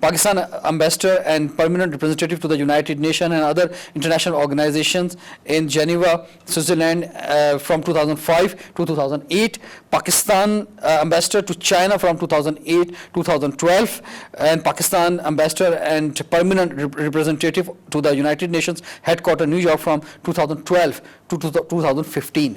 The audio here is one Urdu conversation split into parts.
Pakistan ambassador and permanent representative to the United Nations and other international organizations in Geneva, Switzerland from 2005 to 2008, Pakistan ambassador to China from 2008 2012, and Pakistan ambassador and permanent representative to the United Nations headquarters New York from 2012 to 2015.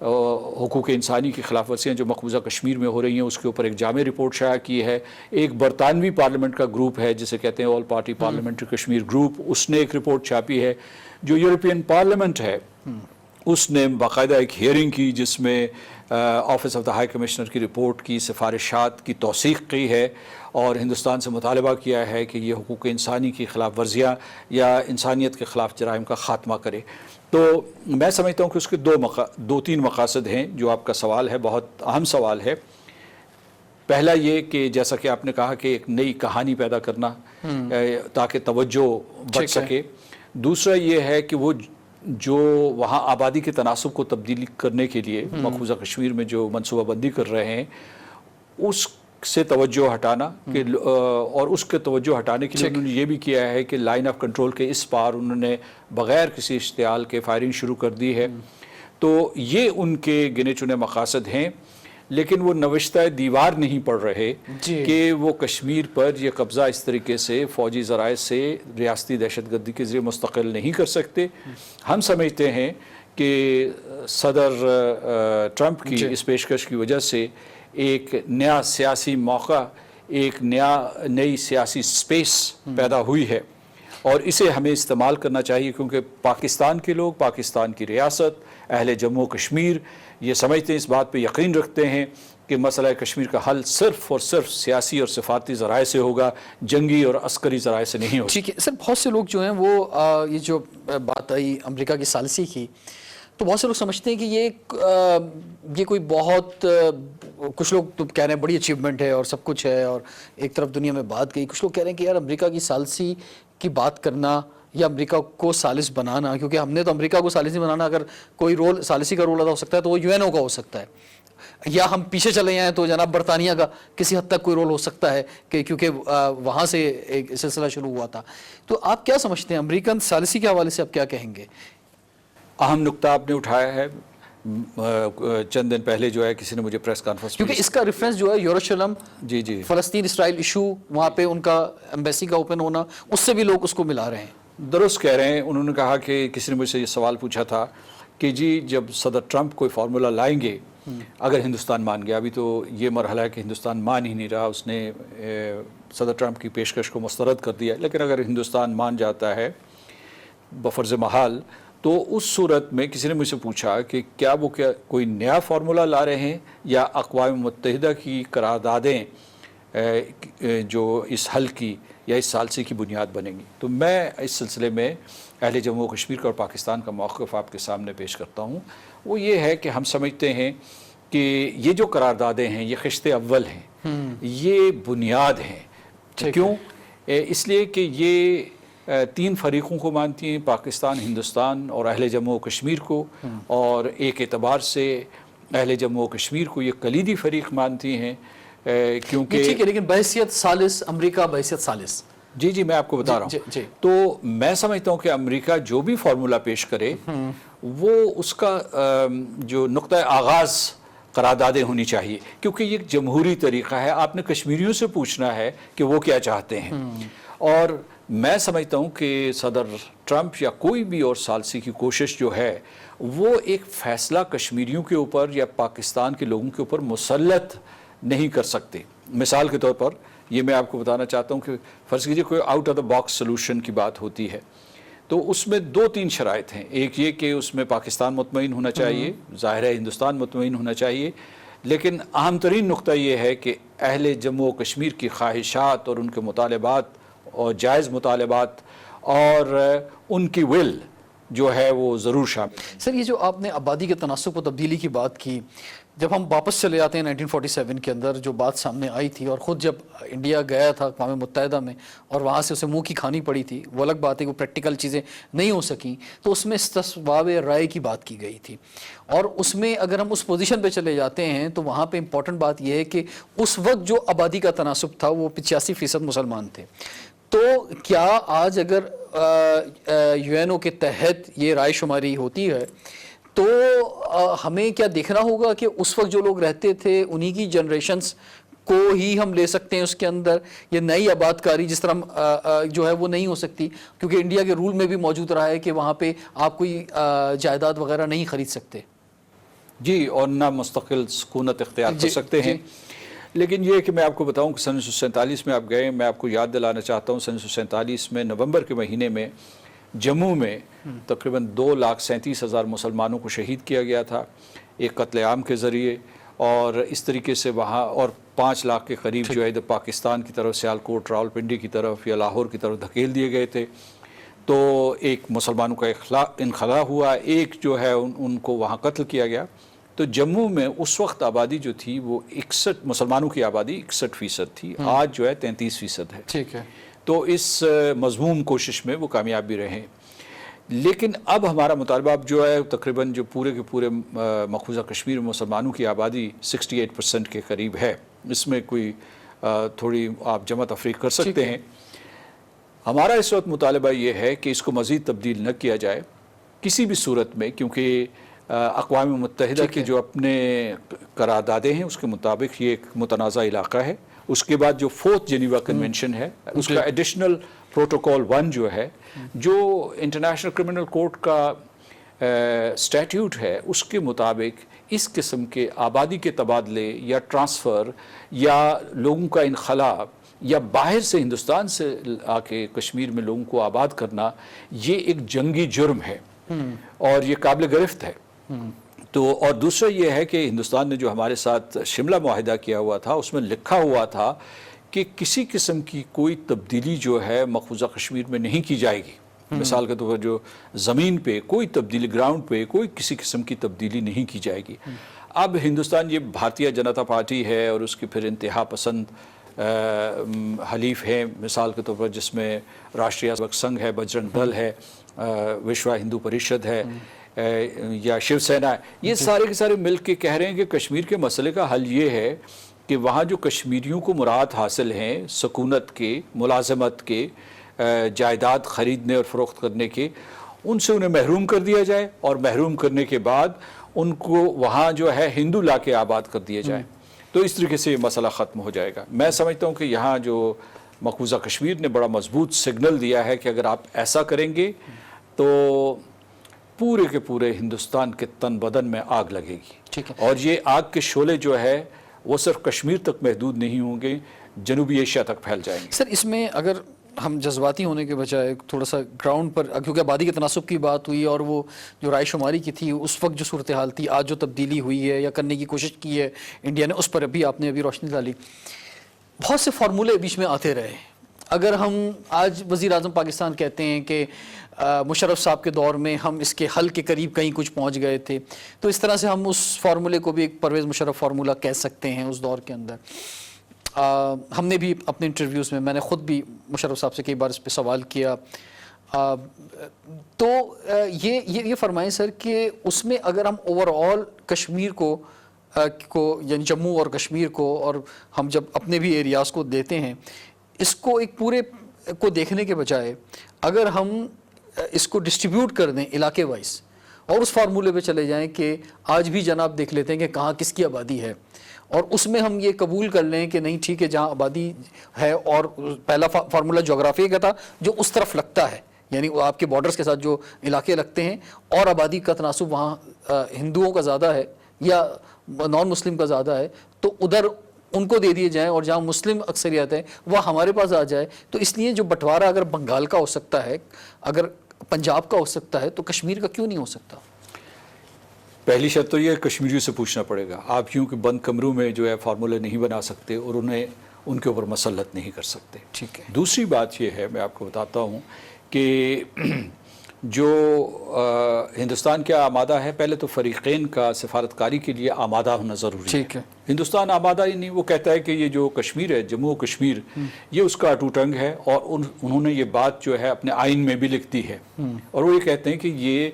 حقوق انسانی کی خلاف ورزیاں جو مقبوضہ کشمیر میں ہو رہی ہیں اس کے اوپر ایک جامع رپورٹ شائع کی ہے. ایک برطانوی پارلیمنٹ کا گروپ ہے جسے کہتے ہیں all party parliamentary Kashmir group, اس نے ایک رپورٹ چھاپی ہے. جو یورپین پارلیمنٹ ہے اس نے باقاعدہ ایک ہیئرنگ کی جس میں office of the high commissioner کی رپورٹ کی صفارشات کی توثیق کی ہے اور ہندوستان سے مطالبہ کیا ہے کہ یہ حقوق انسانی کی خلاف ورزیاں یا انسانیت کے خلاف جرائم کا خاتمہ کرے. تو میں سمجھتا ہوں کہ اس کے دو تین مقاصد ہیں. جو آپ کا سوال ہے بہت اہم سوال ہے. پہلا یہ کہ جیسا کہ آپ نے کہا کہ ایک نئی کہانی پیدا کرنا تاکہ توجہ بڑھ سکے. دوسرا یہ ہے کہ وہ جو وہاں آبادی کے تناسب کو تبدیل کرنے کے لیے مقبوضہ کشمیر میں جو منصوبہ بندی کر رہے ہیں اس سے توجہ ہٹانا اور اس کے توجہ ہٹانے کے لیے انہوں نے یہ بھی کیا ہے کہ لائن آف کنٹرول کے اس پار انہوں نے بغیر کسی اشتعال کے فائرنگ شروع کر دی ہے. تو یہ ان کے گنے چنے مقاصد ہیں. لیکن وہ نوشتہ دیوار نہیں پڑھ رہے کہ وہ کشمیر پر یہ قبضہ اس طریقے سے فوجی ذرائع سے ریاستی دہشت گردی کے ذریعے مستقل نہیں کر سکتے. ہم سمجھتے ہیں کہ صدر ٹرمپ کی اس پیشکش کی وجہ سے ایک نیا سیاسی موقع, ایک نئی سیاسی سپیس پیدا ہوئی ہے اور اسے ہمیں استعمال کرنا چاہیے کیونکہ پاکستان کے لوگ, پاکستان کی ریاست, اہل جموں و کشمیر یہ سمجھتے ہیں, اس بات پہ یقین رکھتے ہیں کہ مسئلہ کشمیر کا حل صرف اور صرف سیاسی اور سفارتی ذرائع سے ہوگا, جنگی اور عسکری ذرائع سے نہیں ہوگا. ٹھیک ہے سر. بہت سے لوگ جو ہیں وہ یہ جو بات آئی امریکہ کی ثالثی کی, تو بہت سے لوگ سمجھتے ہیں کہ یہ کوئی بہت, کچھ لوگ تو کہہ رہے ہیں بڑی اچیومنٹ ہے اور سب کچھ ہے اور ایک طرف دنیا میں بات گئی. کچھ لوگ کہہ رہے ہیں کہ یار امریکہ کی ثالثی کی بات کرنا یا امریکہ کو ثالث بنانا, کیونکہ ہم نے تو امریکہ کو ثالث بنانا, اگر کوئی رول ثالثی کا رول ادا ہو سکتا ہے تو وہ UN کا ہو سکتا ہے, یا ہم پیچھے چلے جائیں تو جناب برطانیہ کا کسی حد تک کوئی رول ہو سکتا ہے کہ کیونکہ وہاں سے ایک سلسلہ شروع ہوا تھا. تو آپ کیا سمجھتے ہیں امریکن ثالثی کے حوالے سے آپ کیا کہیں گے؟ اہم نقطہ آپ نے اٹھایا ہے. چند دن پہلے جو ہے کسی نے مجھے پریس کانفرنس, کیونکہ اس کا ریفرنس جو ہے یروشلم, فلسطین اسرائیل ایشو, وہاں پہ ان کا ایمبیسی کا اوپن ہونا, اس سے بھی لوگ اس کو ملا رہے ہیں. درست کہہ رہے ہیں. انہوں نے کہا کہ کسی نے مجھ سے یہ سوال پوچھا تھا کہ جی جب صدر ٹرمپ کوئی فارمولا لائیں گے اگر ہندوستان مان گیا, ابھی تو یہ مرحلہ ہے کہ ہندوستان مان ہی نہیں رہا, اس نے صدر ٹرمپ کی پیشکش کو مسترد کر دیا, لیکن اگر ہندوستان مان جاتا ہے بفرض محال تو اس صورت میں کسی نے مجھ سے پوچھا کہ کیا وہ کوئی نیا فارمولا لا رہے ہیں یا اقوام متحدہ کی قراردادیں جو اس حل کی یا اس ثالثی کی بنیاد بنیں گی. تو میں اس سلسلے میں اہل جموں و کشمیر کا اور پاکستان کا موقف آپ کے سامنے پیش کرتا ہوں. وہ یہ ہے کہ ہم سمجھتے ہیں کہ یہ جو قراردادیں ہیں یہ خشت اول ہیں, یہ بنیاد ہیں. کیوں؟ اس لیے کہ یہ تین فریقوں کو مانتی ہیں, پاکستان, ہندوستان اور اہل جموں و کشمیر کو, اور ایک اعتبار سے اہل جموں و کشمیر کو یہ کلیدی فریق مانتی ہیں کیونکہ ٹھیک ہے, لیکن بحیثیت ثالث امریکہ بحیثیت ثالث. جی میں آپ کو بتا رہا ہوں. تو میں سمجھتا ہوں کہ امریکہ جو بھی فارمولا پیش کرے وہ اس کا جو نقطہ آغاز قراردادیں ہونی چاہیے, کیونکہ یہ ایک جمہوری طریقہ ہے. آپ نے کشمیریوں سے پوچھنا ہے کہ وہ کیا چاہتے ہیں, اور میں سمجھتا ہوں کہ صدر ٹرمپ یا کوئی بھی اور ثالثی کی کوشش جو ہے وہ ایک فیصلہ کشمیریوں کے اوپر یا پاکستان کے لوگوں کے اوپر مسلط نہیں کر سکتے. مثال کے طور پر یہ میں آپ کو بتانا چاہتا ہوں کہ فرض کیجئے کوئی out of the box solution کی بات ہوتی ہے تو اس میں 2-3 شرائط ہیں. ایک یہ کہ اس میں پاکستان مطمئن ہونا چاہیے, ظاہر ہے ہندوستان مطمئن ہونا چاہیے, لیکن اہم ترین نقطہ یہ ہے کہ اہل جموں و کشمیر کی خواہشات اور ان کے مطالبات اور جائز مطالبات اور ان کی ول جو ہے وہ ضرور شامل. سر یہ جو آپ نے آبادی کے تناسب و تبدیلی کی بات کی, جب ہم واپس چلے جاتے ہیں 1947 کے اندر جو بات سامنے آئی تھی, اور خود جب انڈیا گیا تھا اقوام متحدہ میں اور وہاں سے اسے منہ کی کھانی پڑی تھی, وہ الگ بات ہے کہ وہ پریکٹیکل چیزیں نہیں ہو سکیں, تو اس میں استصواب رائے کی بات کی گئی تھی. اور اس میں اگر ہم اس پوزیشن پہ چلے جاتے ہیں تو وہاں پہ امپورٹنٹ بات یہ ہے کہ اس وقت جو آبادی کا تناسب تھا وہ 85% مسلمان تھے. تو کیا آج اگر UN کے تحت یہ رائے شماری ہوتی ہے تو ہمیں کیا دیکھنا ہوگا کہ اس وقت جو لوگ رہتے تھے انہی کی جنریشنز کو ہی ہم لے سکتے ہیں اس کے اندر, یہ نئی آباد کاری جس طرح جو ہے وہ نہیں ہو سکتی, کیونکہ انڈیا کے رول میں بھی موجود رہا ہے کہ وہاں پہ آپ کوئی جائیداد وغیرہ نہیں خرید سکتے. جی، اور نہ مستقل سکونت اختیار کر جی، سکتے ہیں۔ لیکن یہ کہ میں آپ کو بتاؤں کہ سن 1947 میں آپ گئے، میں آپ کو یاد دلانا چاہتا ہوں، سن 1947 میں نومبر کے مہینے میں جموں میں تقریباً 2,37,000 مسلمانوں کو شہید کیا گیا تھا ایک قتل عام کے ذریعے، اور اس طریقے سے وہاں اور 5 لاکھ کے قریب جو ہے ادھر پاکستان کی طرف سیالکوٹ، راولپنڈی کی طرف یا لاہور کی طرف دھکیل دیے گئے تھے۔ تو ایک مسلمانوں کا انخلا ہوا، ایک جو ہے ان کو وہاں قتل کیا گیا۔ تو جموں میں اس وقت آبادی جو تھی وہ 61 مسلمانوں کی آبادی 61% تھی، آج جو ہے 33% ہے۔ ٹھیک ہے۔ تو اس مذموم کوشش میں وہ کامیاب بھی رہے۔ لیکن اب ہمارا مطالبہ اب جو ہے تقریباً جو پورے کے پورے مقبوضہ کشمیر میں مسلمانوں کی آبادی 68% کے قریب ہے، اس میں کوئی تھوڑی آپ جمع تفریق کر سکتے ہیں۔ ہمارا اس وقت مطالبہ یہ ہے کہ اس کو مزید تبدیل نہ کیا جائے کسی بھی صورت میں، کیونکہ اقوام متحدہ کے جو اپنے قراردادیں ہیں اس کے مطابق یہ ایک متنازع علاقہ ہے۔ اس کے بعد جو 4th جنیوا کنونشن ہے اس کا ایڈیشنل پروٹوکول 1 جو ہے، جو انٹرنیشنل کرمنل کورٹ کا اسٹیٹیوٹ ہے، اس کے مطابق اس قسم کے آبادی کے تبادلے یا ٹرانسفر یا لوگوں کا انخلا یا باہر سے ہندوستان سے آ کے کشمیر میں لوگوں کو آباد کرنا، یہ ایک جنگی جرم ہے اور یہ قابل گرفت ہے۔ تو اور دوسرا یہ ہے کہ ہندوستان نے جو ہمارے ساتھ شملہ معاہدہ کیا ہوا تھا اس میں لکھا ہوا تھا کہ کسی قسم کی کوئی تبدیلی جو ہے مقبوضہ کشمیر میں نہیں کی جائے گی۔ مثال کے طور پر جو زمین پہ کوئی تبدیلی، گراؤنڈ پہ کوئی کسی قسم کی تبدیلی نہیں کی جائے گی۔ اب ہندوستان یہ بھارتیہ جنتا پارٹی ہے اور اس کے پھر انتہا پسند حلیف ہیں، مثال کے طور پر جس میں راشٹریہ سیوک سنگھ ہے، بجرنگ دل ہے، وشوا ہندو پریشد ہے یا شیو سینا ہے، یہ سارے کے سارے مل کے کہہ رہے ہیں کہ کشمیر کے مسئلے کا حل یہ ہے کہ وہاں جو کشمیریوں کو مراد حاصل ہیں سکونت کے، ملازمت کے، جائیداد خریدنے اور فروخت کرنے کے، ان سے انہیں محروم کر دیا جائے، اور محروم کرنے کے بعد ان کو وہاں جو ہے ہندو لا کے آباد کر دیا جائے۔ تو اس طریقے سے یہ مسئلہ ختم ہو جائے گا۔ میں سمجھتا ہوں کہ یہاں جو مقبوضہ کشمیر نے بڑا مضبوط سگنل دیا ہے کہ اگر آپ ایسا کریں گے تو پورے کے پورے ہندوستان کے تن بدن میں آگ لگے گی، اور یہ آگ کے شعلے جو ہے وہ صرف کشمیر تک محدود نہیں ہوں گے، جنوبی ایشیا تک پھیل جائیں گے۔ سر اس میں اگر ہم جذباتی ہونے کے بجائے تھوڑا سا گراؤنڈ پر، کیونکہ آبادی کے تناسب کی بات ہوئی اور وہ جو رائے شماری کی تھی اس وقت جو صورتحال تھی، آج جو تبدیلی ہوئی ہے یا کرنے کی کوشش کی ہے انڈیا نے، اس پر آپ نے ابھی روشنی ڈالی۔ بہت سے فارمولے بیچ میں آتے رہے۔ اگر ہم آج وزیر اعظم پاکستان کہتے ہیں کہ مشرف صاحب کے دور میں ہم اس کے حل کے قریب کہیں کچھ پہنچ گئے تھے، تو اس طرح سے ہم اس فارمولے کو بھی ایک پرویز مشرف فارمولہ کہہ سکتے ہیں اس دور کے اندر۔ ہم نے بھی اپنے انٹرویوز میں نے خود بھی مشرف صاحب سے کئی بار اس پہ سوال کیا، تو یہ فرمائیں سر کہ اس میں اگر ہم اوور آل کشمیر کو یعنی جموں اور کشمیر کو، اور ہم جب اپنے بھی ایریاز کو دیتے ہیں، اس کو ایک پورے کو دیکھنے کے بجائے اگر ہم اس کو ڈسٹریبیوٹ کر دیں علاقے وائز اور اس فارمولے پہ چلے جائیں کہ آج بھی جناب دیکھ لیتے ہیں کہ کہاں کس کی آبادی ہے، اور اس میں ہم یہ قبول کر لیں کہ نہیں ٹھیک ہے جہاں آبادی ہے، اور پہلا فارمولہ جغرافیہ کا تھا جو اس طرف لگتا ہے، یعنی وہ آپ کے بارڈرز کے ساتھ جو علاقے لگتے ہیں اور آبادی کا تناسب وہاں ہندوؤں کا زیادہ ہے یا نان مسلم کا زیادہ ہے، تو ادھر ان کو دے دیے جائیں، اور جہاں مسلم اکثریت ہے وہ ہمارے پاس آ جائے۔ تو اس لیے جو بٹوارہ اگر بنگال کا ہو سکتا ہے، اگر پنجاب کا ہو سکتا ہے، تو کشمیر کا کیوں نہیں ہو سکتا؟ پہلی شرط تو یہ کشمیریوں سے پوچھنا پڑے گا۔ آپ یوں کہ بند کمروں میں جو ہے فارمولے نہیں بنا سکتے اور انہیں ان کے اوپر مسلط نہیں کر سکتے۔ ٹھیک ہے۔ دوسری بات یہ ہے، میں آپ کو بتاتا ہوں کہ جو ہندوستان کیا آمادہ ہے، پہلے تو فریقین کا سفارتکاری کے لیے آمادہ ہونا ضروری ہے۔ ٹھیک ہے۔ ہندوستان آمادہ ہی نہیں، وہ کہتا ہے کہ یہ جو کشمیر ہے، جموں و کشمیر، یہ اس کا اٹوٹ انگ ہے، اور انہوں نے یہ بات جو ہے اپنے آئین میں بھی لکھ دی ہے، اور وہ یہ کہتے ہیں کہ یہ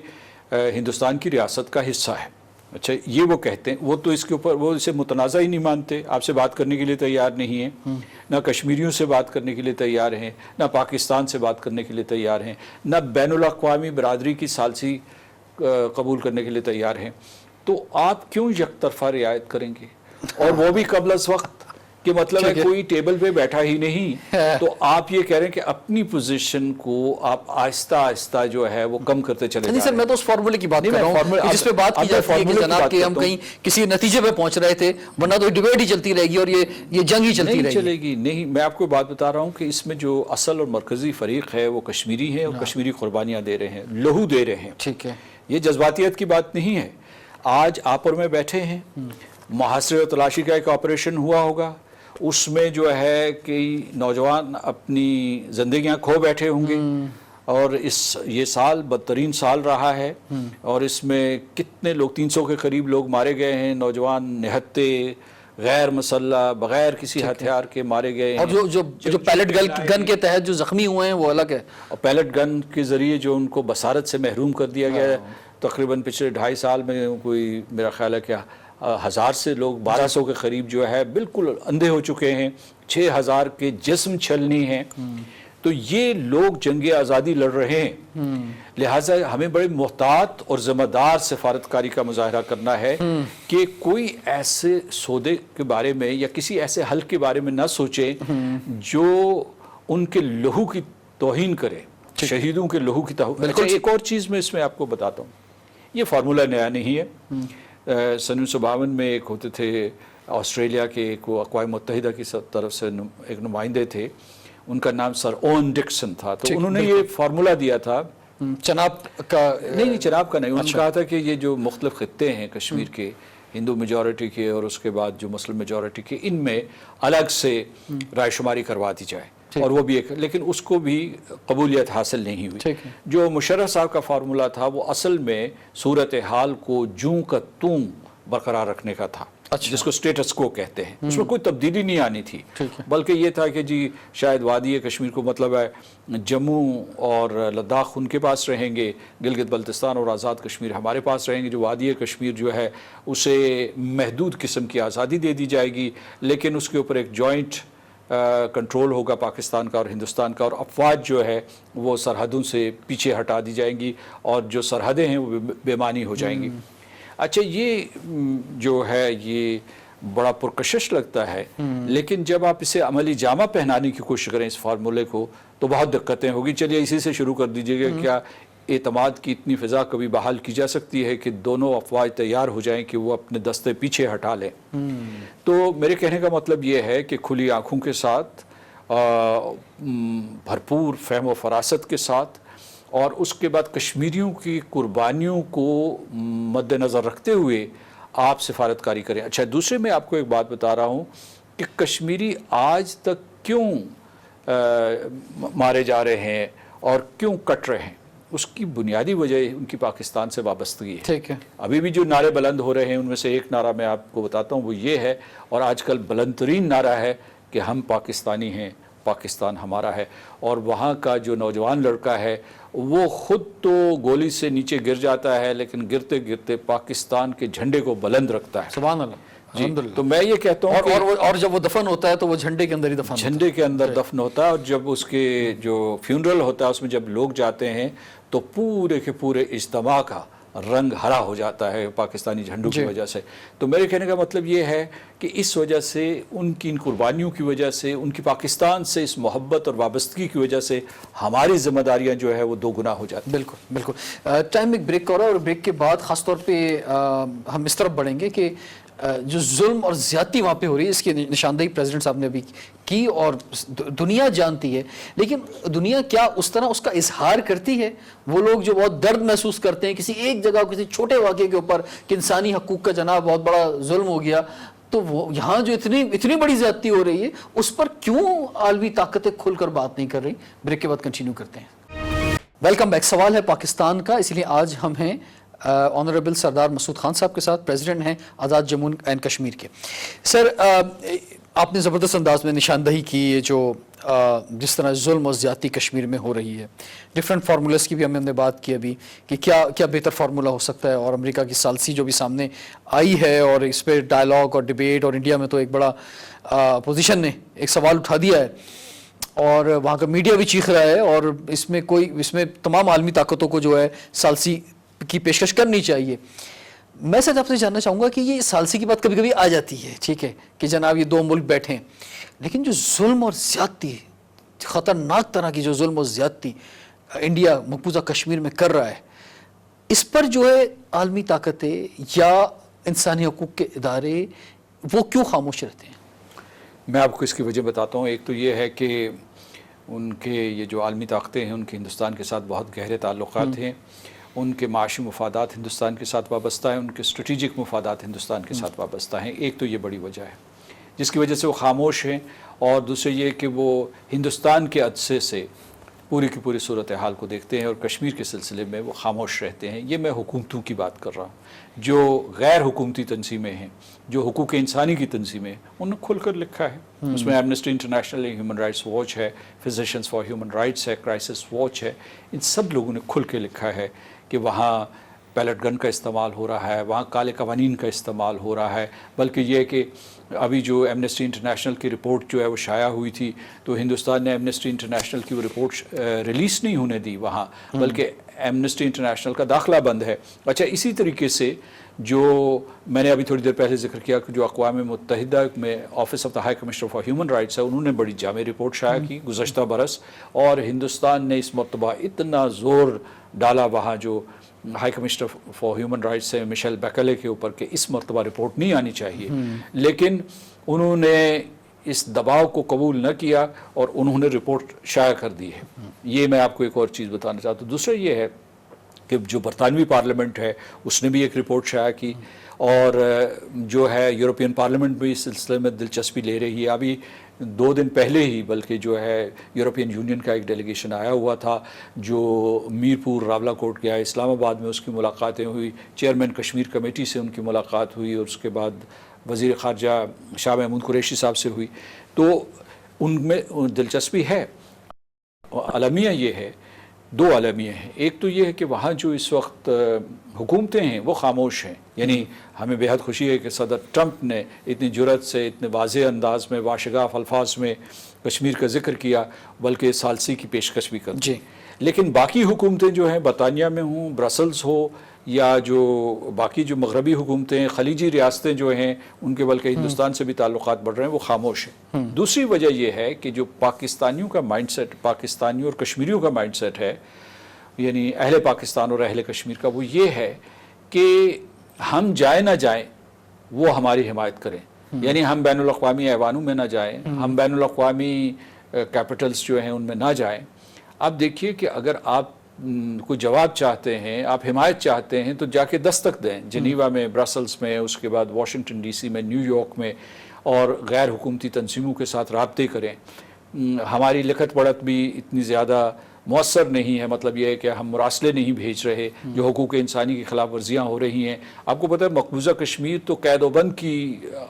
ہندوستان کی ریاست کا حصہ ہے۔ اچھا، یہ وہ کہتے ہیں، وہ تو اس کے اوپر وہ اسے متنازع ہی نہیں مانتے، آپ سے بات کرنے کے لیے تیار نہیں ہیں، نہ کشمیریوں سے بات کرنے کے لیے تیار ہیں، نہ پاکستان سے بات کرنے کے لیے تیار ہیں، نہ بین الاقوامی برادری کی ثالثی قبول کرنے کے لیے تیار ہیں۔ تو آپ کیوں یک طرفہ رعایت کریں گے، اور وہ بھی قبل از وقت؟ کہ مطلب ہے کوئی ٹیبل پہ بیٹھا ہی نہیں، تو آپ یہ کہہ رہے ہیں کہ اپنی پوزیشن کو آپ آہستہ آہستہ جو ہے وہ کم کرتے چلے نہیں سر، میں تو اس فارمولے کی بات کر رہا ہوں کہ جس پہ بات کی جاتی ہے کہ جناب کہ ہم کہیں کسی نتیجے پہ پہنچ رہے تھے، ورنہ تو ڈیبیٹ ہی چلتی رہے گی اور یہ جنگ ہی چلتی رہے گی. نہیں، میں آپ کو بات بتا رہا ہوں کہ اس میں جو اصل اور مرکزی فریق ہے وہ کشمیری ہے، اور کشمیری قربانیاں دے رہے ہیں، لہو دے رہے ہیں. ٹھیک ہے، یہ جذباتیت کی بات نہیں ہے. آج آپ اور میں بیٹھے ہیں، محاصرے و تلاشی کا ایک آپریشن ہوا ہوگا، اس میں جو ہے کہ نوجوان اپنی زندگیاں کھو بیٹھے ہوں گے، اور یہ سال بدترین سال رہا ہے، اور اس میں کتنے لوگ 300 کے قریب لوگ مارے گئے ہیں، نوجوان نہتے غیر مسلح بغیر کسی ہتھیار کے مارے گئے ہیں. اور جو پیلٹ گن کے تحت جو زخمی ہوئے ہیں وہ الگ ہے، اور پیلٹ گن کے ذریعے جو ان کو بصارت سے محروم کر دیا گیا ہے. تقریباً پچھلے 2.5 سال میں کوئی میرا خیال ہے کہ 1000 سے لوگ 1200 کے قریب جو ہے بالکل اندھے ہو چکے ہیں، 6000 کے جسم چھلنی ہیں. تو یہ لوگ جنگ آزادی لڑ رہے ہیں، لہٰذا ہمیں بڑے محتاط اور ذمہ دار سفارتکاری کا مظاہرہ کرنا ہے کہ کوئی ایسے سودے کے بارے میں یا کسی ایسے حل کے بارے میں نہ سوچیں جو ان کے لہو کی توہین کرے، شہیدوں کے لہو کی توہین. اچھا، ایک اور چیز میں اس میں آپ کو بتاتا ہوں، یہ فارمولہ نیا نہیں ہے. سن 1952 میں ایک ہوتے تھے آسٹریلیا کے، ایک اقوام متحدہ کی طرف سے ایک نمائندے تھے، ان کا نام سر اوون ڈکسن تھا. تو انہوں نے یہ فارمولہ دیا تھا، چناب کا نہیں چناب کا نہیں، انہوں نے کہا تھا کہ یہ جو مختلف خطے ہیں کشمیر کے، ہندو میجورٹی کے اور اس کے بعد جو مسلم میجورٹی کے، ان میں الگ سے رائے شماری کروا دی جائے، اور وہ بھی ایک، لیکن اس کو بھی قبولیت حاصل نہیں ہوئی. جو مشرف صاحب کا فارمولہ تھا وہ اصل میں صورتحال کو جوں کا توں برقرار رکھنے کا تھا، جس کو سٹیٹس کو کہتے ہیں. اس میں کوئی تبدیلی نہیں آنی تھی، بلکہ یہ تھا کہ جی شاید وادی کشمیر کو مطلب ہے جموں اور لداخ ان کے پاس رہیں گے، گلگت بلتستان اور آزاد کشمیر ہمارے پاس رہیں گے. جو وادی کشمیر جو ہے اسے محدود قسم کی آزادی دے دی جائے گی، لیکن اس کے اوپر ایک جوائنٹ کنٹرول ہوگا پاکستان کا اور ہندوستان کا، اور افواج جو ہے وہ سرحدوں سے پیچھے ہٹا دی جائیں گی، اور جو سرحدیں ہیں وہ بے معنی ہو جائیں گی. اچھا، یہ جو ہے یہ بڑا پرکشش لگتا ہے، لیکن جب آپ اسے عملی جامہ پہنانے کی کوشش کریں اس فارمولے کو تو بہت دقتیں ہوگی. چلیے اسی سے شروع کر دیجئے گا. کیا اعتماد کی اتنی فضا کبھی بحال کی جا سکتی ہے کہ دونوں افواج تیار ہو جائیں کہ وہ اپنے دستے پیچھے ہٹا لیں؟ تو میرے کہنے کا مطلب یہ ہے کہ کھلی آنکھوں کے ساتھ، بھرپور فہم و فراست کے ساتھ، اور اس کے بعد کشمیریوں کی قربانیوں کو مد نظر رکھتے ہوئے آپ سفارتکاری کریں. اچھا، دوسرے میں آپ کو ایک بات بتا رہا ہوں کہ کشمیری آج تک کیوں مارے جا رہے ہیں اور کیوں کٹ رہے ہیں، اس کی بنیادی وجہ ان کی پاکستان سے وابستگی ہے. ٹھیک ہے، ابھی بھی جو نعرے بلند ہو رہے ہیں ان میں سے ایک نعرہ میں آپ کو بتاتا ہوں، وہ یہ ہے، اور آج کل بلند ترین نعرہ ہے کہ ہم پاکستانی ہیں، پاکستان ہمارا ہے. اور وہاں کا جو نوجوان لڑکا ہے وہ خود تو گولی سے نیچے گر جاتا ہے، لیکن گرتے گرتے پاکستان کے جھنڈے کو بلند رکھتا ہے. سبحان اللہ. جی، تو میں یہ کہتا ہوں اور جب وہ دفن ہوتا ہے تو وہ جھنڈے کے اندر ہی دفن جھنڈے کے اندر دفن ہوتا ہے، اور جب اس کے جو فیونرل ہوتا ہے اس میں جب لوگ جاتے ہیں تو پورے کے پورے اجتماع کا رنگ ہرا ہو جاتا ہے پاکستانی جھنڈوں کی وجہ سے. تو میرے کہنے کا مطلب یہ ہے کہ اس وجہ سے، ان کی ان قربانیوں کی وجہ سے، ان کی پاکستان سے اس محبت اور وابستگی کی وجہ سے ہماری ذمہ داریاں جو ہے وہ دو گنا ہو جاتی ہیں. بالکل بالکل. ٹائم ایک بریک کا ہو رہا ہے، اور بریک کے بعد خاص طور پہ ہم اس طرف بڑھیں گے کہ جو ظلم اور زیادتی وہاں پہ ہو رہی ہے اس کی نشاندہی پریزیڈنٹ صاحب نے ابھی کی، اور دنیا جانتی ہے، لیکن دنیا کیا اس طرح اس کا اظہار کرتی ہے؟ وہ لوگ جو بہت درد محسوس کرتے ہیں کسی ایک جگہ، کسی چھوٹے واقعے کے اوپر کہ انسانی حقوق کا جناب بہت بڑا ظلم ہو گیا، تو وہ یہاں جو اتنی بڑی زیادتی ہو رہی ہے اس پر کیوں عالمی طاقتیں کھل کر بات نہیں کر رہی؟ بریک کے بعد کنٹینیو کرتے ہیں. Welcome back. سوال ہے پاکستان کا، اس لیے آج ہم ہیں آنریبل سردار مسعود خان صاحب کے ساتھ، پریزیڈنٹ ہیں آزاد جموں اینڈ کشمیر کے. سر، آپ نے زبردست انداز میں نشاندہی کی جو جس طرح ظلم اور زیادتی کشمیر میں ہو رہی ہے. ڈفرینٹ فارمولاز کی بھی ہم نے بات کی ابھی کہ کیا بہتر فارمولا ہو سکتا ہے، اور امریکہ کی سالسی جو بھی سامنے آئی ہے اور اس پہ ڈائلاگ اور ڈبیٹ، اور انڈیا میں تو ایک بڑا اپوزیشن نے ایک سوال اٹھا دیا ہے، اور وہاں کا میڈیا بھی چیخ رہا ہے، اور اس میں تمام عالمی طاقتوں کو جو ہے سالسی کی پیشکش کرنی چاہیے. میں سچ آپ سے جاننا چاہوں گا کہ یہ ثالثی کی بات کبھی کبھی آ جاتی ہے، ٹھیک ہے کہ جناب یہ 2 ملک بیٹھیں، لیکن جو ظلم اور زیادتی، خطرناک طرح کی جو ظلم اور زیادتی انڈیا مقبوضہ کشمیر میں کر رہا ہے، اس پر جو ہے عالمی طاقتیں یا انسانی حقوق کے ادارے وہ کیوں خاموش رہتے ہیں؟ میں آپ کو اس کی وجہ بتاتا ہوں. ایک تو یہ ہے کہ ان کے یہ جو عالمی طاقتیں ہیں ان کے ہندوستان کے ساتھ بہت گہرے تعلقات ہیں، ان کے معاشی مفادات ہندوستان کے ساتھ وابستہ ہیں، ان کے اسٹریٹجک مفادات ہندوستان کے ساتھ وابستہ ہیں. ایک تو یہ بڑی وجہ ہے جس کی وجہ سے وہ خاموش ہیں، اور دوسرے یہ کہ وہ ہندوستان کے عدسے سے پوری کی پوری صورتحال کو دیکھتے ہیں اور کشمیر کے سلسلے میں وہ خاموش رہتے ہیں. یہ میں حکومتوں کی بات کر رہا ہوں. جو غیر حکومتی تنظیمیں ہیں، جو حقوق انسانی کی تنظیمیں ہیں، انہوں نے کھل کر لکھا ہے. اس میں ایمنسٹی انٹرنیشنل ہے، ہیومن رائٹس واچ ہے، فزیشنز فار ہیومن رائٹس ہے، کرائسس واچ ہے. ان سب لوگوں نے کھل کے لکھا ہے کہ وہاں پیلٹ گن کا استعمال ہو رہا ہے، وہاں کالے قوانین کا استعمال ہو رہا ہے. بلکہ یہ کہ ابھی جو ایمنسٹی انٹرنیشنل کی رپورٹ جو ہے وہ شائع ہوئی تھی، تو ہندوستان نے ایمنسٹی انٹرنیشنل کی وہ رپورٹ ریلیز نہیں ہونے دی وہاں، بلکہ ایمنسٹی انٹرنیشنل کا داخلہ بند ہے. اچھا، اسی طریقے سے جو میں نے ابھی تھوڑی دیر پہلے ذکر کیا کہ جو اقوام متحدہ میں office of the high commissioner for human rights ہے، انہوں نے بڑی جامع رپورٹ شائع کی گزشتہ برس، اور ہندوستان نے اس مرتبہ اتنا زور ڈالا وہاں جو high commissioner for human rights ہے مشیل بیکلے کے اوپر کہ اس مرتبہ رپورٹ نہیں آنی چاہیے، لیکن انہوں نے اس دباؤ کو قبول نہ کیا اور انہوں نے رپورٹ شائع کر دی ہے. یہ میں آپ کو ایک اور چیز بتانا چاہتا ہوں. دوسرا یہ ہے کہ جو برطانوی پارلیمنٹ ہے اس نے بھی ایک رپورٹ شائع کی، اور جو ہے یورپین پارلیمنٹ بھی اس سلسلے میں دلچسپی لے رہی ہے. ابھی 2 دن پہلے ہی بلکہ جو ہے یورپین یونین کا ایک ڈیلیگیشن آیا ہوا تھا جو میرپور راولہ کوٹ گیا، اسلام آباد میں اس کی ملاقاتیں ہوئی، چیئرمین کشمیر کمیٹی سے ان کی ملاقات ہوئی، اور اس کے بعد وزیر خارجہ شاہ محمود قریشی صاحب سے ہوئی. تو ان میں دلچسپی ہے. المیہ یہ ہے، 2 المیہ ہیں. ایک تو یہ ہے کہ وہاں جو اس وقت حکومتیں ہیں وہ خاموش ہیں. یعنی ہمیں بے حد خوشی ہے کہ صدر ٹرمپ نے اتنی جرأت سے اتنے واضح انداز میں واشگاف الفاظ میں کشمیر کا ذکر کیا، بلکہ ثالثی کی پیشکش بھی کر دی. لیکن باقی حکومتیں جو ہیں، برطانیہ میں ہوں، برسلز ہو، یا جو باقی جو مغربی حکومتیں ہیں، خلیجی ریاستیں جو ہیں، ان کے بلکہ ہندوستان سے بھی تعلقات بڑھ رہے ہیں، وہ خاموش ہیں. دوسری وجہ یہ ہے کہ جو پاکستانیوں کا مائنڈ سیٹ، پاکستانیوں اور کشمیریوں کا مائنڈ سیٹ ہے، یعنی اہل پاکستان اور اہل کشمیر کا، وہ یہ ہے کہ ہم جائیں نہ جائیں وہ ہماری حمایت کریں. یعنی ہم بین الاقوامی ایوانوں میں نہ جائیں، ہم بین الاقوامی کیپٹلز جو ہیں ان میں نہ جائیں. اب دیکھیے کہ اگر آپ کوئی جواب چاہتے ہیں، آپ حمایت چاہتے ہیں، تو جا کے دستک دیں جنیوا میں، برسلز میں، اس کے بعد واشنگٹن ڈی سی میں، نیو یارک میں، اور غیر حکومتی تنظیموں کے ساتھ رابطے کریں. ہماری لکھت پڑھت بھی اتنی زیادہ مؤثر نہیں ہے، مطلب یہ ہے کہ ہم مراسلے نہیں بھیج رہے جو حقوق انسانی کی خلاف ورزیاں ہو رہی ہیں. آپ کو پتہ ہے مقبوضہ کشمیر تو قید و بند کی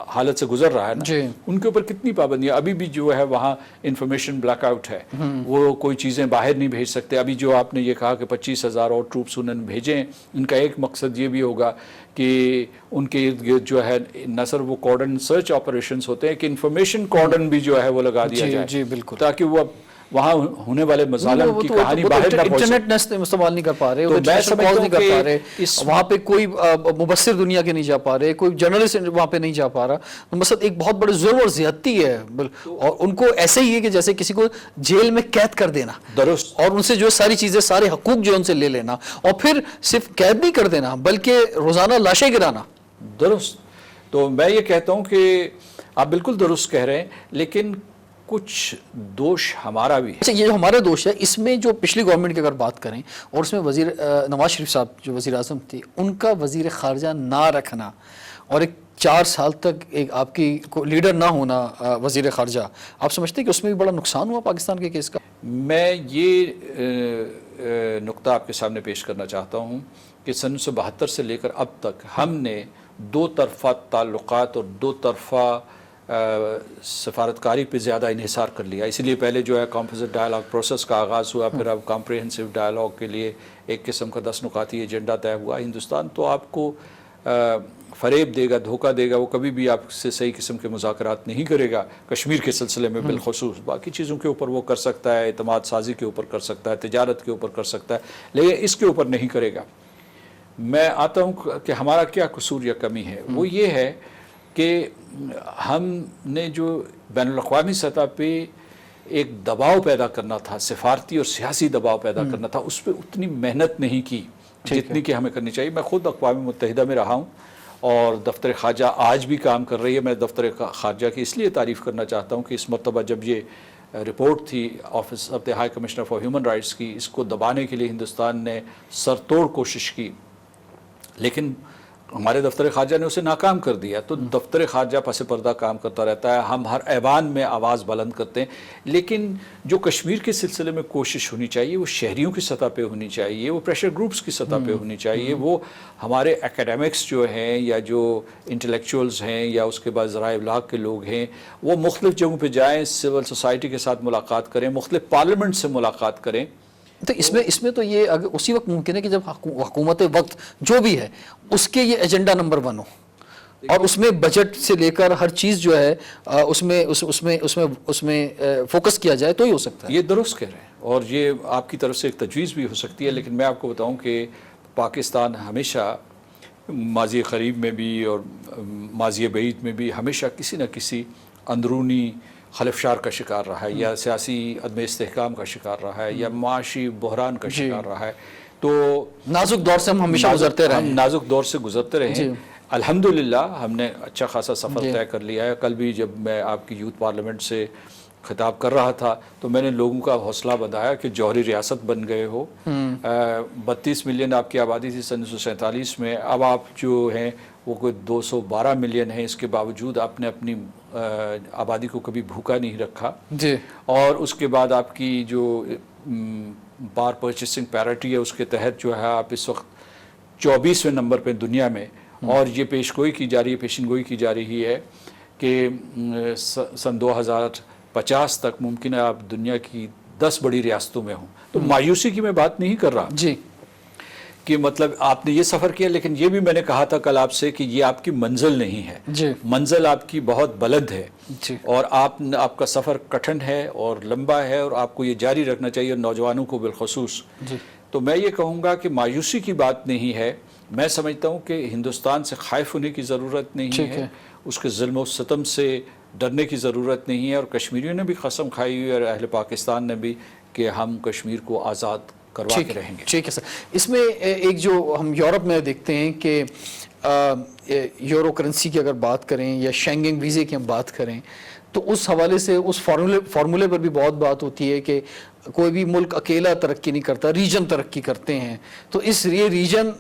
حالت سے گزر رہا ہے نا، ان کے اوپر کتنی پابندیاں. ابھی بھی جو ہے وہاں انفارمیشن بلیک آؤٹ ہے، وہ کوئی چیزیں باہر نہیں بھیج سکتے. ابھی جو آپ نے یہ کہا کہ 25,000 اور ٹروپس انہوں نے بھیجیں، ان کا ایک مقصد یہ بھی ہوگا کہ ان کے ارد گرد جو ہے نہ صرف وہ کارڈن سرچ آپریشنز ہوتے ہیں کہ انفارمیشن کارڈن بھی جو ہے وہ لگا دیا جائے، تاکہ وہ وہاں ہونے والے مظالم کی کہانی باہر نہ پہنچے. انٹرنیٹ استعمال نہیں کر پا رہے، نہیں کر پا رہے، وہاں پہ کوئی مبصر دنیا کے نہیں جا پا رہے، کوئی جرنلسٹ وہاں پہ نہیں جا پا رہا. مقصد ایک بہت بڑے ظلم اور زیادتی ہے، اور ان کو ایسے ہی ہے کہ جیسے کسی کو جیل میں قید کر دینا، درست، اور ان سے جو ساری چیزیں، سارے حقوق جو ان سے لے لینا، اور پھر صرف قید نہیں کر دینا بلکہ روزانہ لاشیں گرانا. درست. تو میں یہ کہتا ہوں کہ آپ بالکل درست کہہ رہے ہیں، لیکن کچھ دوش ہمارا بھی ہے. اچھا، یہ جو ہمارا دوش ہے، اس میں جو پچھلی گورنمنٹ کی اگر بات کریں، اور اس میں وزیر نواز شریف صاحب جو وزیر اعظم تھے، ان کا وزیر خارجہ نہ رکھنا، اور ایک 4 سال تک ایک آپ کی لیڈر نہ ہونا وزیر خارجہ، آپ سمجھتے ہیں کہ اس میں بھی بڑا نقصان ہوا پاکستان کے کیس کا؟ میں یہ نقطہ آپ کے سامنے پیش کرنا چاہتا ہوں کہ سن 1972 سے لے کر اب تک ہم نے 2 طرفہ تعلقات اور 2 طرفہ سفارتکاری پہ زیادہ انحصار کر لیا. اسی لیے پہلے جو ہے کمپوزٹ ڈائلاگ پروسیس کا آغاز ہوا، پھر اب کمپریہنسو ڈائلاگ کے لیے ایک قسم کا 10 نکاتی ایجنڈا طے ہوا. ہندوستان تو آپ کو فریب دے گا، دھوکہ دے گا، وہ کبھی بھی آپ سے صحیح قسم کے مذاکرات نہیں کرے گا کشمیر کے سلسلے میں بالخصوص. باقی چیزوں کے اوپر وہ کر سکتا ہے، اعتماد سازی کے اوپر کر سکتا ہے، تجارت کے اوپر کر سکتا ہے، لیکن اس کے اوپر نہیں کرے گا. میں آتا ہوں کہ ہمارا کیا قصور یا کمی ہے. وہ یہ ہے کہ ہم نے جو بین الاقوامی سطح پہ ایک دباؤ پیدا کرنا تھا، سفارتی اور سیاسی دباؤ پیدا کرنا تھا، اس پہ اتنی محنت نہیں کی جتنی کہ ہمیں کرنی چاہیے. میں خود اقوام متحدہ میں رہا ہوں اور دفتر خارجہ آج بھی کام کر رہی ہے. میں دفتر خارجہ کی اس لیے تعریف کرنا چاہتا ہوں کہ اس مرتبہ جب یہ رپورٹ تھی office of the high commissioner for human rights کی، اس کو دبانے کے لیے ہندوستان نے سر توڑ کوشش کی، لیکن ہمارے دفتر خارجہ نے اسے ناکام کر دیا. تو دفتر خارجہ پس پردہ کام کرتا رہتا ہے. ہم ہر ایوان میں آواز بلند کرتے ہیں، لیکن جو کشمیر کے سلسلے میں کوشش ہونی چاہیے وہ شہریوں کی سطح پہ ہونی چاہیے، وہ پریشر گروپس کی سطح پہ ہونی چاہیے، وہ ہمارے اکیڈمکس جو ہیں یا جو انٹلیکچوئلز ہیں یا اس کے بعد ذرائع ابلاغ کے لوگ ہیں، وہ مختلف جگہوں پہ جائیں، سول سوسائٹی کے ساتھ ملاقات کریں، مختلف پارلیمنٹ سے ملاقات کریں. تو اس میں تو یہ اسی وقت ممکن ہے کہ جب حکومت وقت جو بھی ہے اس کے یہ ایجنڈا نمبر 1 ہو، اور اس میں بجٹ سے لے کر ہر چیز جو ہے اس میں فوکس کیا جائے تو ہی ہو سکتا ہے. یہ درست کہہ رہے ہیں، اور یہ آپ کی طرف سے ایک تجویز بھی ہو سکتی ہے. لیکن میں آپ کو بتاؤں کہ پاکستان ہمیشہ ماضی قریب میں بھی اور ماضی بعید میں بھی ہمیشہ کسی نہ کسی اندرونی خلفشار کا شکار رہا ہے، یا سیاسی عدم استحکام کا شکار رہا ہے، یا معاشی بحران کا شکار رہا ہے. تو نازک دور سے ہم ہمیشہ گزرتے رہے، ہم نازک دور سے گزرتے رہے ہیں. الحمدللہ ہم نے اچھا خاصا سفر طے کر لیا ہے. کل بھی جب میں آپ کی یوتھ پارلیمنٹ سے خطاب کر رہا تھا تو میں نے لوگوں کا حوصلہ بندھایا کہ جوہری ریاست بن گئے ہو. 32 ملین آپ کی آبادی تھی سن 1947 میں، اب آپ جو ہیں وہ کوئی 212 ملین ہیں. اس کے باوجود آپ نے اپنی آبادی کو کبھی بھوکا نہیں رکھا. اور اس کے بعد آپ کی جو بار پرچیسنگ پیرٹی ہے اس کے تحت جو ہے آپ اس وقت 24ویں نمبر پہ دنیا میں. اور یہ پیشگوئی کی جا رہی ہے، پیشنگوئی کی جا رہی ہے کہ سن 2050 تک ممکن ہے آپ دنیا کی 10 بڑی ریاستوں میں ہوں. تو مایوسی کی میں بات نہیں کر رہا کہ مطلب آپ نے یہ سفر کیا، لیکن یہ بھی میں نے کہا تھا کل آپ سے کہ یہ آپ کی منزل نہیں ہے. منزل آپ کی بہت بلند ہے، اور آپ کا سفر کٹھن ہے اور لمبا ہے، اور آپ کو یہ جاری رکھنا چاہیے، نوجوانوں کو بالخصوص. تو میں یہ کہوں گا کہ مایوسی کی بات نہیں ہے. میں سمجھتا ہوں کہ ہندوستان سے خائف ہونے کی ضرورت نہیں ہے، اس کے ظلم و ستم سے ڈرنے کی ضرورت نہیں ہے. اور کشمیریوں نے بھی قسم کھائی ہوئی، اور اہل پاکستان نے بھی، کہ ہم کشمیر کو آزاد کروا کے رہیں گے. ٹھیک ہے سر. اس میں ایک جو ہم یورپ میں دیکھتے ہیں کہ یورو کرنسی کی اگر بات کریں یا شینگن ویزے کی ہم بات کریں تو اس حوالے سے اس فارمولے پر بھی بہت بات ہوتی ہے کہ کوئی بھی ملک اکیلا ترقی نہیں کرتا، ریجن ترقی کرتے ہیں. تو اس یہ ریجن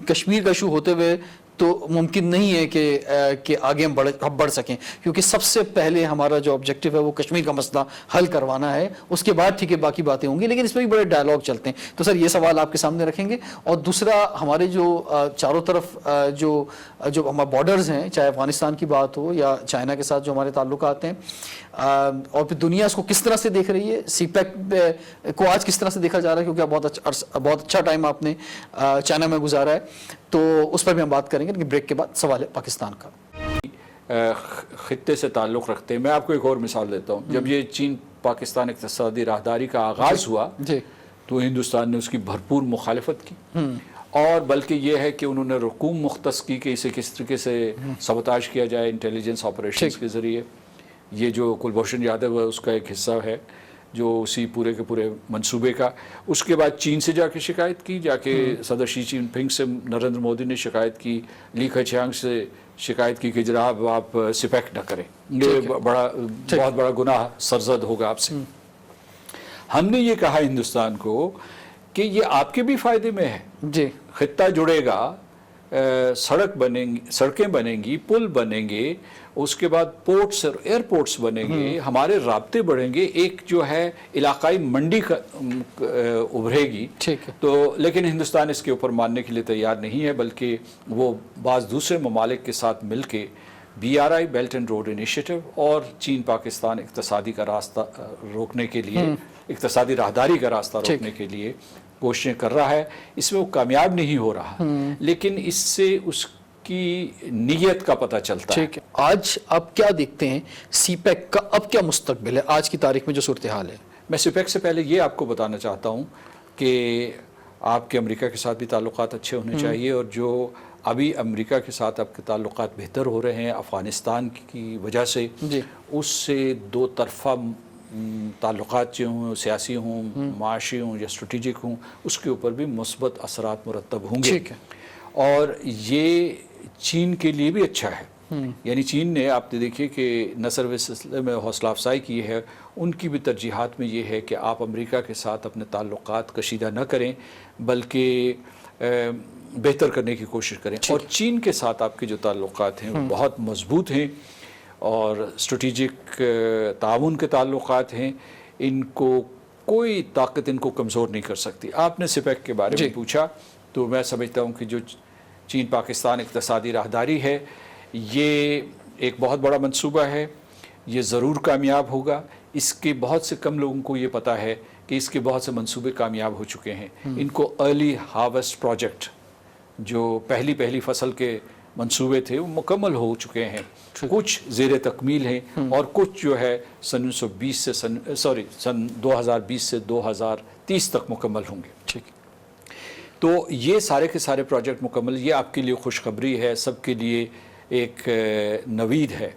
کشمیر کا ایشو ہوتے ہوئے تو ممکن نہیں ہے کہ آگے ہم بڑھ سکیں، کیونکہ سب سے پہلے ہمارا جو آبجیکٹو ہے وہ کشمیر کا مسئلہ حل کروانا ہے. اس کے بعد ٹھیک ہے باقی باتیں ہوں گی، لیکن اس میں بھی بڑے ڈائلاگ چلتے ہیں. تو سر یہ سوال آپ کے سامنے رکھیں گے. اور دوسرا، ہمارے جو چاروں طرف جو ہمارے بارڈرز ہیں، چاہے افغانستان کی بات ہو یا چائنا کے ساتھ جو ہمارے تعلقات ہیں، اور پھر دنیا اس کو کس طرح سے دیکھ رہی ہے، سی پیک کو آج کس طرح سے دیکھا جا رہا ہے، کیونکہ بہت اچھا ٹائم آپ نے چائنا میں گزارا ہے. تو اس پر بھی ہم بات کریں گے، لیکن بریک کے بعد سوال ہے پاکستان کا. خطے سے تعلق رکھتے ہیں. میں آپ کو ایک اور مثال دیتا ہوں. جب یہ چین پاکستان اقتصادی راہداری کا آغاز ہوا تو ہندوستان نے اس کی بھرپور مخالفت کی، اور بلکہ یہ ہے کہ انہوں نے رقوم مختص کی کہ اسے کس طریقے سے سبوتاج کیا جائے انٹیلیجنس آپریشنز کے ذریعے. یہ جو کلبھوشن یادو ہے اس کا ایک حصہ ہے جو اسی پورے کے پورے منصوبے کا. اس کے بعد چین سے جا کے شکایت کی، جا کے صدر شی جن پنگ سے نریندر مودی نے شکایت کی، لی کھچیانگ سے شکایت کی کہ جناب آپ سپیک نہ کریں، یہ بہت بڑا گناہ سرزد ہوگا آپ سے. ہم نے یہ کہا ہندوستان کو کہ یہ آپ کے بھی فائدے میں ہے. خطہ جڑے گا، سڑکیں بنیں گی، پل بنیں گے، اس کے بعد پورٹس اور ایئرپورٹس بنیں گے، ہمارے رابطے بڑھیں گے، ایک جو ہے علاقائی منڈی کا ابھرے گی. تو لیکن ہندوستان اس کے اوپر ماننے کے لیے تیار نہیں ہے، بلکہ وہ بعض دوسرے ممالک کے ساتھ مل کے BRI belt and road initiative اور چین پاکستان اقتصادی کا راستہ روکنے کے لیے، اقتصادی راہداری کا راستہ روکنے کے لیے کوششیں کر رہا ہے. اس میں وہ کامیاب نہیں ہو رہا، لیکن اس سے اس کی نیت کا پتہ چلتا ہے. آج آپ کیا دیکھتے ہیں سی پیک کا اب کیا مستقبل ہے آج کی تاریخ میں جو صورتحال ہے؟ میں سی پیک سے پہلے یہ آپ کو بتانا چاہتا ہوں کہ آپ کے امریکہ کے ساتھ بھی تعلقات اچھے ہونے چاہیے، اور جو ابھی امریکہ کے ساتھ آپ کے تعلقات بہتر ہو رہے ہیں افغانستان کی وجہ سے، جی اس سے دو طرفہ تعلقات جو ہوں، سیاسی ہوں، معاشی ہوں یا اسٹریٹجک ہوں، اس کے اوپر بھی مثبت اثرات مرتب ہوں گے۔ ٹھیک ہے، اور یہ چین کے لیے بھی اچھا ہے، یعنی چین نے آپ نے دیکھیے کہ نہ صرف اس سلسلے میں حوصلہ افزائی کی ہے، ان کی بھی ترجیحات میں یہ ہے کہ آپ امریکہ کے ساتھ اپنے تعلقات کشیدہ نہ کریں بلکہ بہتر کرنے کی کوشش کریں، اور چین کے ساتھ آپ کے جو تعلقات ہیں وہ بہت مضبوط ہیں اور اسٹریٹجک تعاون کے تعلقات ہیں، ان کو کوئی طاقت ان کو کمزور نہیں کر سکتی۔ آپ نے سپیک کے بارے میں پوچھا، تو میں سمجھتا ہوں کہ جو چین پاکستان اقتصادی راہداری ہے، یہ ایک بہت بڑا منصوبہ ہے، یہ ضرور کامیاب ہوگا۔ اس کے بہت سے کم لوگوں کو یہ پتہ ہے کہ اس کے بہت سے منصوبے کامیاب ہو چکے ہیں۔ ان کو ارلی ہارویسٹ پروجیکٹ، جو پہلی فصل کے منصوبے تھے، وہ مکمل ہو چکے ہیں، کچھ زیر تکمیل ہیں، اور کچھ جو ہے سن 2020 سے 2030 تک مکمل ہوں گے۔ ٹھیک، تو یہ سارے کے سارے پروجیکٹ مکمل، یہ آپ کے لیے خوشخبری ہے، سب کے لیے ایک نوید ہے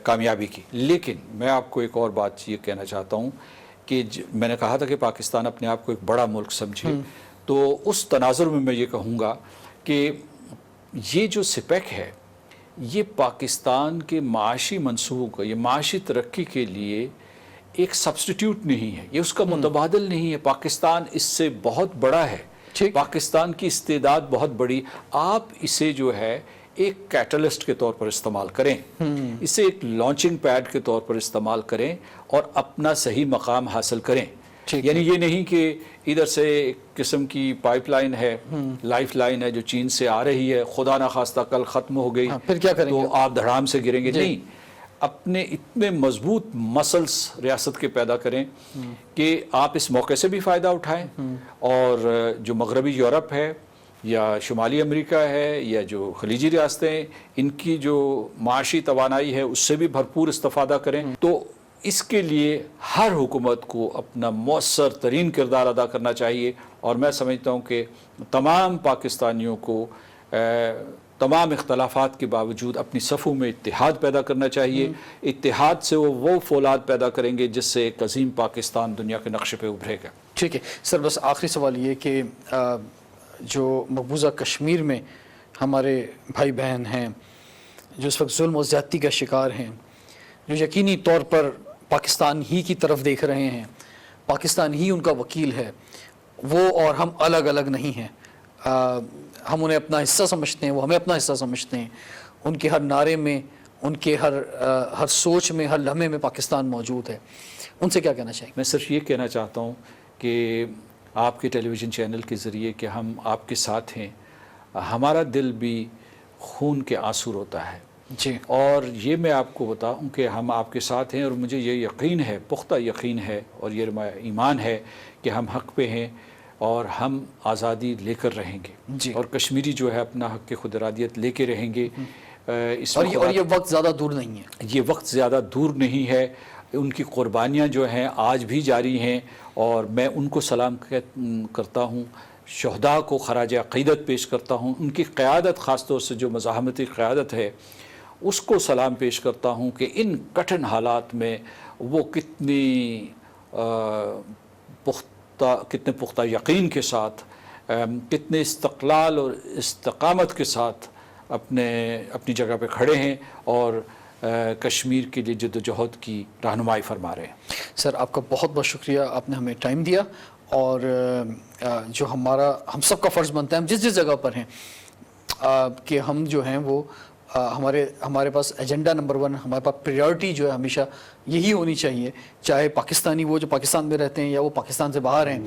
کامیابی کی۔ لیکن میں آپ کو ایک اور بات یہ کہنا چاہتا ہوں کہ میں نے کہا تھا کہ پاکستان اپنے آپ کو ایک بڑا ملک سمجھے، تو اس تناظر میں یہ کہوں گا کہ یہ جو سپیک ہے، یہ پاکستان کے معاشی منصوبوں کا، یہ معاشی ترقی کے لیے ایک سبسٹیٹیوٹ نہیں ہے، یہ اس کا متبادل نہیں ہے۔ پاکستان اس سے بہت بڑا ہے، پاکستان کی استعداد بہت بڑی، آپ اسے جو ہے ایک کیٹلسٹ کے طور پر استعمال کریں، اسے ایک لانچنگ پیڈ کے طور پر استعمال کریں اور اپنا صحیح مقام حاصل کریں۔ یعنی یہ نہیں کہ ادھر سے ایک قسم کی پائپ لائن ہے، لائف لائن ہے جو چین سے آ رہی ہے، خدا نخواستہ کل ختم ہو گئی پھر کیا کریں گے؟ تو آپ دھڑام سے گریں گے۔ نہیں، اپنے اتنے مضبوط مسلس ریاست کے پیدا کریں کہ آپ اس موقع سے بھی فائدہ اٹھائیں، اور جو مغربی یورپ ہے یا شمالی امریکہ ہے یا جو خلیجی ریاستیں ہیں، ان کی جو معاشی توانائی ہے اس سے بھی بھرپور استفادہ کریں۔ تو اس کے لیے ہر حکومت کو اپنا مؤثر ترین کردار ادا کرنا چاہیے، اور میں سمجھتا ہوں کہ تمام پاکستانیوں کو تمام اختلافات کے باوجود اپنی صفوں میں اتحاد پیدا کرنا چاہیے۔ اتحاد سے وہ فولاد پیدا کریں گے جس سے ایک عظیم پاکستان دنیا کے نقشے پہ ابھرے گا۔ ٹھیک ہے سر، بس آخری سوال یہ کہ جو مقبوضہ کشمیر میں ہمارے بھائی بہن ہیں جو اس وقت ظلم و زیادتی کا شکار ہیں، جو یقینی طور پر پاکستان ہی کی طرف دیکھ رہے ہیں، پاکستان ہی ان کا وکیل ہے، وہ اور ہم الگ الگ نہیں ہیں، ہم انہیں اپنا حصہ سمجھتے ہیں، وہ ہمیں اپنا حصہ سمجھتے ہیں، ان کے ہر نعرے میں، ان کے ہر سوچ میں، ہر لمحے میں پاکستان موجود ہے، ان سے کیا کہنا چاہیں گے؟ میں صرف یہ کہنا چاہتا ہوں کہ آپ کے ٹیلی ویژن چینل کے ذریعے کہ ہم آپ کے ساتھ ہیں، ہمارا دل بھی خون کے آنسو روتا ہے، جی، اور یہ میں آپ کو بتاؤں کہ ہم آپ کے ساتھ ہیں، اور مجھے یہ یقین ہے، پختہ یقین ہے، اور یہ ایمان ہے کہ ہم حق پہ ہیں اور ہم آزادی لے کر رہیں گے، جی، اور کشمیری جو ہے اپنا حق خود ارادیت لے کے رہیں گے۔ اور یہ وقت زیادہ دور نہیں ہے، یہ وقت زیادہ دور نہیں ہے، ان کی قربانیاں جو ہیں آج بھی جاری ہیں، اور میں ان کو سلام کرتا ہوں، شہداء کو خراج عقیدت پیش کرتا ہوں، ان کی قیادت، خاص طور سے جو مزاحمتی قیادت ہے اس کو سلام پیش کرتا ہوں کہ ان کٹھن حالات میں وہ کتنے پختہ یقین کے ساتھ، کتنے استقلال اور استقامت کے ساتھ اپنی جگہ پہ کھڑے ہیں اور کشمیر کے لیے جد و جہد کی رہنمائی فرما رہے ہیں۔ سر آپ کا بہت بہت شکریہ، آپ نے ہمیں ٹائم دیا، اور جو ہم سب کا فرض بنتا ہے، ہم جس جگہ پر ہیں کہ ہم جو ہیں وہ ہمارے پاس ایجنڈا نمبر 1، ہمارے پاس پریورٹی جو ہے ہمیشہ یہی ہونی چاہیے، چاہے پاکستانی وہ جو پاکستان میں رہتے ہیں یا وہ پاکستان سے باہر ہیں،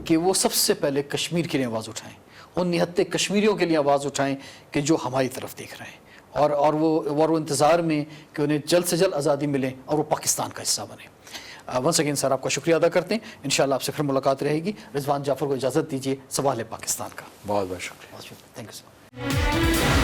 کہ وہ سب سے پہلے کشمیر کے لیے آواز اٹھائیں، ان نہتے کشمیریوں کے لیے آواز اٹھائیں کہ جو ہماری طرف دیکھ رہے ہیں، اور وہ انتظار میں کہ انہیں جلد سے جلد آزادی ملے اور وہ پاکستان کا حصہ بنے۔ ونس اگین سر آپ کا شکریہ ادا کرتے ہیں، انشاءاللہ آپ سے پھر ملاقات رہے گی۔ رضوان جعفر کو اجازت دیجیے، سوال ہے پاکستان کا۔ بہت بہت شکریہ، تھینک یو سر۔